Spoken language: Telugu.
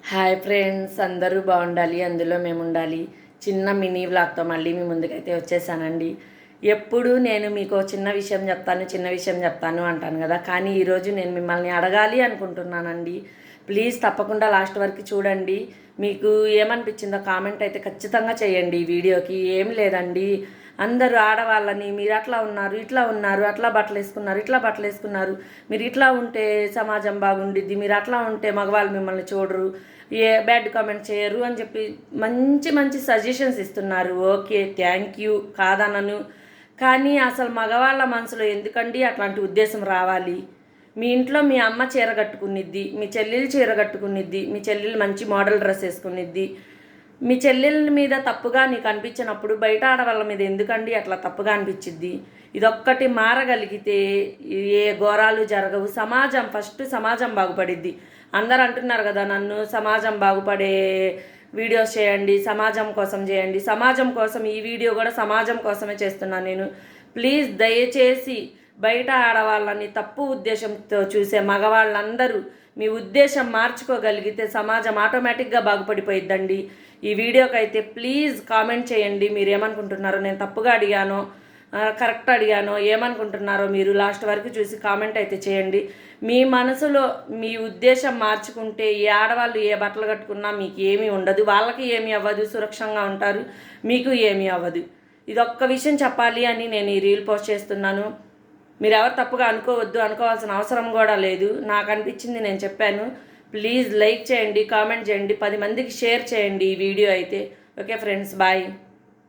హాయ్ ఫ్రెండ్స్, అందరూ బాగుండాలి, అందులో మేము ఉండాలి. చిన్న మినీ వ్లాగ్తో మళ్ళీ మీ ముందుకైతే వచ్చేసానండి. ఎప్పుడు నేను మీకు చిన్న విషయం చెప్తాను అంటాను కదా, కానీ ఈరోజు నేను మిమ్మల్ని అడగాలి అనుకుంటున్నానండి. ప్లీజ్ తప్పకుండా లాస్ట్ వరకు చూడండి. మీకు ఏమనిపించిందో కామెంట్ అయితే ఖచ్చితంగా చేయండి. ఈ వీడియోకి ఏం లేదండి, అందరూ ఆడవాళ్ళని మీరు అట్లా ఉన్నారు, ఇట్లా ఉన్నారు, అట్లా బట్టలు వేసుకున్నారు, ఇట్లా బట్టలు వేసుకున్నారు, మీరు ఇట్లా ఉంటే సమాజం బాగుండిద్ది, మీరు అట్లా ఉంటే మగవాళ్ళు మిమ్మల్ని చూడరు, ఏ బ్యాడ్ కామెంట్ చేయరు అని చెప్పి మంచి మంచి సజెషన్స్ ఇస్తున్నారు. ఓకే, థ్యాంక్ యూ, కాదనను. కానీ అసలు మగవాళ్ళ మనసులో ఎందుకండి అట్లాంటి ఉద్దేశం రావాలి? మీ ఇంట్లో మీ అమ్మ చీర కట్టుకునిద్ది, మీ చెల్లెలు చీర కట్టుకునిద్ది, మీ చెల్లెలు మంచి మోడల్ డ్రెస్ వేసుకునిద్ది. మీ చెల్లెల మీద తప్పుగా నీకు అనిపించినప్పుడు బయట ఆడవాళ్ళ మీద ఎందుకండి అట్లా తప్పుగా అనిపించిద్ది? ఇదొక్కటి మారగలిగితే ఏ ఘోరాలు జరగవు. సమాజం బాగుపడిద్ది. అందరు అంటున్నారు కదా, నన్ను సమాజం బాగుపడే వీడియోస్ చేయండి, సమాజం కోసం చేయండి. సమాజం కోసం ఈ వీడియో కూడా సమాజం కోసమే చేస్తున్నాను నేను. ప్లీజ్ దయచేసి బయట ఆడవాళ్ళని తప్పు ఉద్దేశంతో చూసే మగవాళ్ళందరూ మీ ఉద్దేశం మార్చుకోగలిగితే సమాజం ఆటోమేటిక్గా బాగుపడిపోయిద్దండి. ఈ వీడియోకి అయితే ప్లీజ్ కామెంట్ చేయండి, మీరు ఏమనుకుంటున్నారో. నేను తప్పుగా అడిగానో కరెక్ట్ అడిగానో ఏమనుకుంటున్నారో మీరు లాస్ట్ వరకు చూసి కామెంట్ అయితే చేయండి. మీ మనసులో మీ ఉద్దేశం మార్చుకుంటే ఏ ఆడవాళ్ళు ఏ బట్టలు కట్టుకున్నా మీకు ఏమీ ఉండదు, వాళ్ళకి ఏమీ అవ్వదు, సురక్షంగా ఉంటారు, మీకు ఏమీ అవ్వదు. ఇదొక్క విషయం చెప్పాలి అని నేను ఈ రీల్ పోస్ట్ చేస్తున్నాను. మీరు ఎవరు తప్పుగా అనుకోవాల్సిన అవసరం కూడా లేదు. నాకు అనిపించింది నేను చెప్పాను. ప్లీజ్ లైక్ చేయండి, కామెంట్ చేయండి, 10 మందికి షేర్ చేయండి ఈ వీడియో అయితే. Okay friends, bye.